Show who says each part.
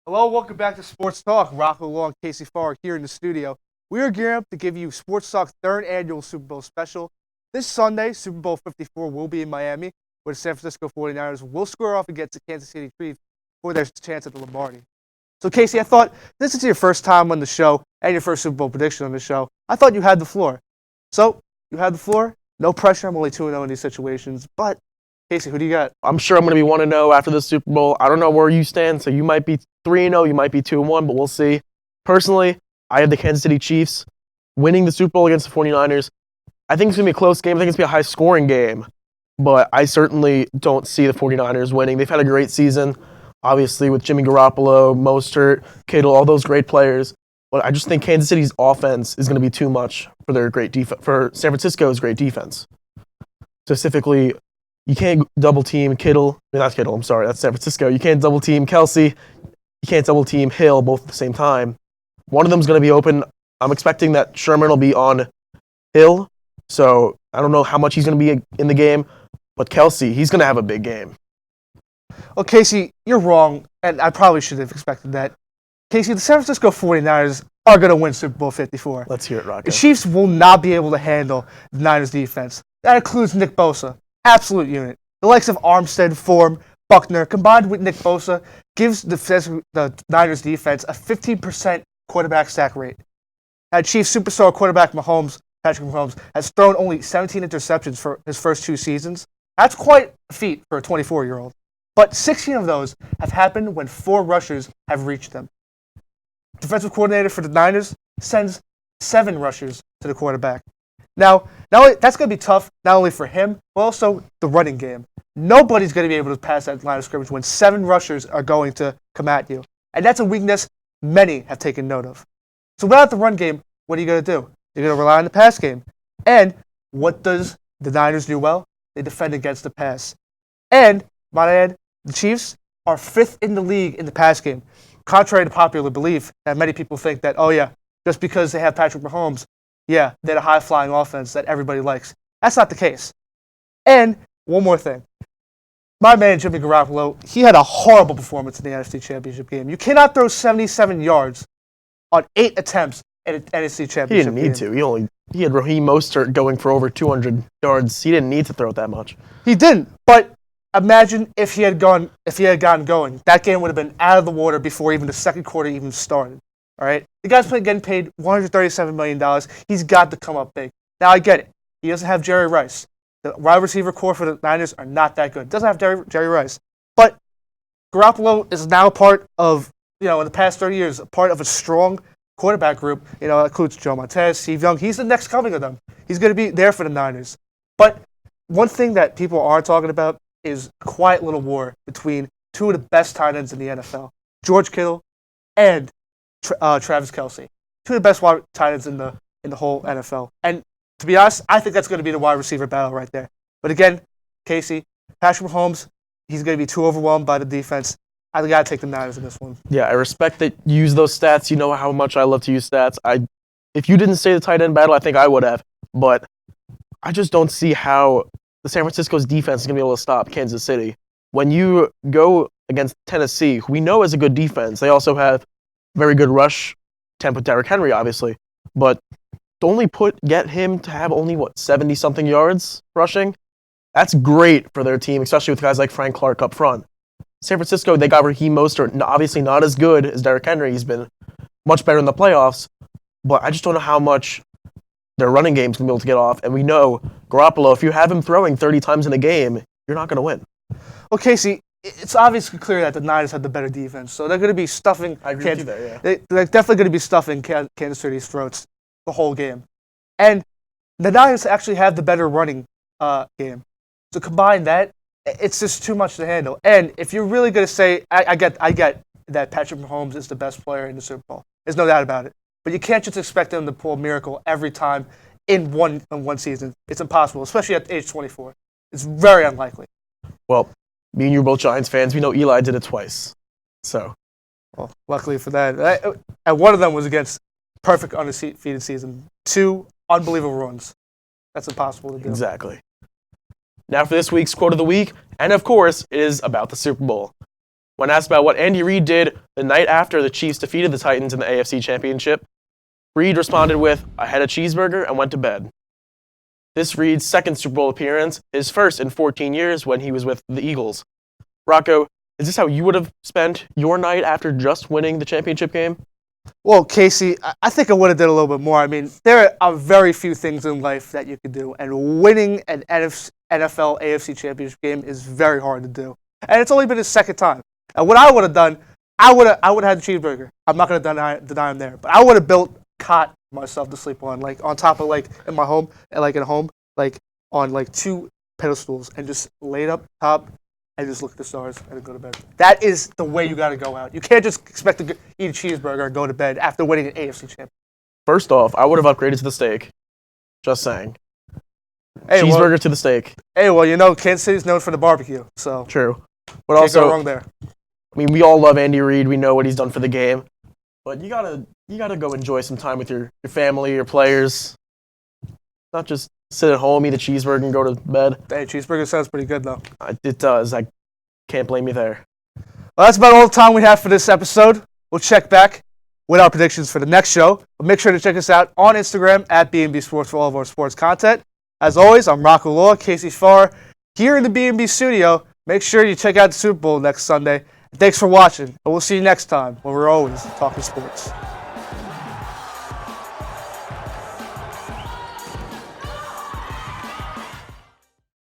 Speaker 1: Hello, welcome back to Sports Talk. Rocco along Casey Farr here in the studio. We are gearing up to give you Sports Talk's third annual Super Bowl special. This Sunday, Super Bowl 54 will be in Miami, where the San Francisco 49ers will square off against the Kansas City Chiefs for their chance at the Lombardi. So, Casey, I thought this is your first time on the show and your first Super Bowl prediction on the show. I thought you had the floor. So, you had the floor. No pressure. I'm only 2-0 in these situations. But, Casey, who do you got?
Speaker 2: I'm sure I'm going to be 1-0 after this Super Bowl. I don't know where you stand, so you might be 3-0, you might be 2-1, but we'll see. Personally, I have the Kansas City Chiefs winning the Super Bowl against the 49ers. I think it's going to be a close game. I think it's going to be a high-scoring game, but I certainly don't see the 49ers winning. They've had a great season, obviously, with Jimmy Garoppolo, Mostert, Kittle, all those great players. But I just think Kansas City's offense is going to be too much for their great for San Francisco's great defense. Specifically, you can't double-team Kittle. Not Kittle, I'm sorry. That's San Francisco. You can't double-team Kelsey. You can't double-team Hill both at the same time. One of them's going to be open. I'm expecting that Sherman will be on Hill, so I don't know how much he's going to be in the game. But Kelsey, he's going to have a big game.
Speaker 1: Well, Casey, you're wrong, and I probably should have expected that. Casey, the San Francisco 49ers are going to win Super Bowl 54.
Speaker 2: Let's hear it, Rocco.
Speaker 1: The Chiefs will not be able to handle the Niners defense. That includes Nick Bosa. Absolute unit. The likes of Armstead, Form, Buckner, combined with Nick Bosa, gives the Niners defense a 15% quarterback sack rate. Now, Chiefs superstar quarterback Patrick Mahomes, has thrown only 17 interceptions for his first 2 seasons. That's quite a feat for a 24-year-old. But 16 of those have happened when 4 rushers have reached them. Defensive coordinator for the Niners sends 7 rushers to the quarterback. Now, that's going to be tough, not only for him, but also the running game. Nobody's going to be able to pass that line of scrimmage when 7 rushers are going to come at you. And that's a weakness many have taken note of. So without the run game, what are you going to do? You're going to rely on the pass game. And what does the Niners do well? They defend against the pass. And, might I add, the Chiefs are 5th in the league in the pass game. Contrary to popular belief that many people think that, oh yeah, just because they have Patrick Mahomes, yeah, they're a high-flying offense that everybody likes. That's not the case. And one more thing. My man, Jimmy Garoppolo, he had a horrible performance in the NFC Championship game. You cannot throw 77 yards on 8 attempts at an NFC Championship game.
Speaker 2: He didn't need to. He had Raheem Mostert going for over 200 yards. He didn't need to throw it that much.
Speaker 1: He didn't, but imagine if he had gotten going. That game would have been out of the water before even the second quarter even started. All right? The guy's getting paid $137 million. He's got to come up big. Now, I get it. He doesn't have Jerry Rice. The wide receiver core for the Niners are not that good. Doesn't have Jerry Rice. But Garoppolo is now part of, in the past 30 years, part of a strong quarterback group. It includes Joe Montez, Steve Young. He's the next coming of them. He's going to be there for the Niners. But one thing that people aren't talking about is a quiet little war between 2 of the best tight ends in the NFL, George Kittle and Travis Kelce. 2 of the best tight ends in the whole NFL. And to be honest, I think that's going to be the wide receiver battle right there. But again, Casey, Patrick Mahomes, he's going to be too overwhelmed by the defense. I got to take the Niners in this one.
Speaker 2: Yeah, I respect that you use those stats. You know how much I love to use stats. If you didn't say the tight end battle, I think I would have. But I just don't see how the San Francisco's defense is going to be able to stop Kansas City. When you go against Tennessee, who we know is a good defense, they also have very good rush tempo. Derrick Henry, obviously. But to only get him to have only, 70-something yards rushing? That's great for their team, especially with guys like Frank Clark up front. San Francisco, they got Raheem Mostert, obviously not as good as Derrick Henry. He's been much better in the playoffs, but I just don't know how much their running game's going to be able to get off. And we know, Garoppolo, if you have him throwing 30 times in a game, you're not going to win.
Speaker 1: Well, Casey, it's obviously clear that the Niners have the better defense, so they're going to be stuffing.
Speaker 2: I agree with you there, yeah.
Speaker 1: They're definitely going to be stuffing Kansas City's throats. the whole game. And the Niners actually have the better running game. So combine that, it's just too much to handle. And if you're really going to say, I get that Patrick Mahomes is the best player in the Super Bowl. There's no doubt about it. But you can't just expect him to pull a miracle every time in one season. It's impossible, especially at age 24. It's very unlikely.
Speaker 2: Well, me and you are both Giants fans. We know Eli did it twice. So,
Speaker 1: well, luckily for that. And one of them was against perfect undefeated season. 2 unbelievable runs. That's impossible to do.
Speaker 2: Exactly. Now for this week's quote of the week, and of course, it is about the Super Bowl. When asked about what Andy Reid did the night after the Chiefs defeated the Titans in the AFC Championship, Reid responded with, "I had a cheeseburger and went to bed." This Reid's second Super Bowl appearance, his first in 14 years when he was with the Eagles. Rocco, is this how you would have spent your night after just winning the championship game?
Speaker 1: Well, Casey, I think I would have did a little bit more. I mean, there are very few things in life that you can do, and winning an NFL AFC Championship game is very hard to do. And it's only been his second time. And what I would have done, I would have had the cheeseburger. I'm not going to deny him there, but I would have built a cot myself to sleep on, like on top of in my home, and in a home, on 2 pedestals, and just laid up top and just look at the stars and then go to bed. That is the way you got to go out. You can't just expect to eat a cheeseburger and go to bed after winning an AFC championship.
Speaker 2: First off, I would have upgraded to the steak. Just saying.
Speaker 1: Hey,
Speaker 2: cheeseburger to the steak.
Speaker 1: Hey, well, Kansas City's known for the barbecue, so
Speaker 2: true. But
Speaker 1: can't
Speaker 2: also,
Speaker 1: go wrong there.
Speaker 2: I mean, we all love Andy Reid. We know what he's done for the game, but you gotta go enjoy some time with your family, your players. Not just sit at home, eat a cheeseburger, and go to bed.
Speaker 1: Hey, cheeseburger sounds pretty good though.
Speaker 2: It does. I can't blame you there.
Speaker 1: Well, that's about all the time we have for this episode. We'll check back with our predictions for the next show. But make sure to check us out on Instagram at B&B Sports for all of our sports content. As always, I'm Rocco Law, Casey Farr, here in the B&B studio. Make sure you check out the Super Bowl next Sunday. Thanks for watching, and we'll see you next time when we're always talking sports.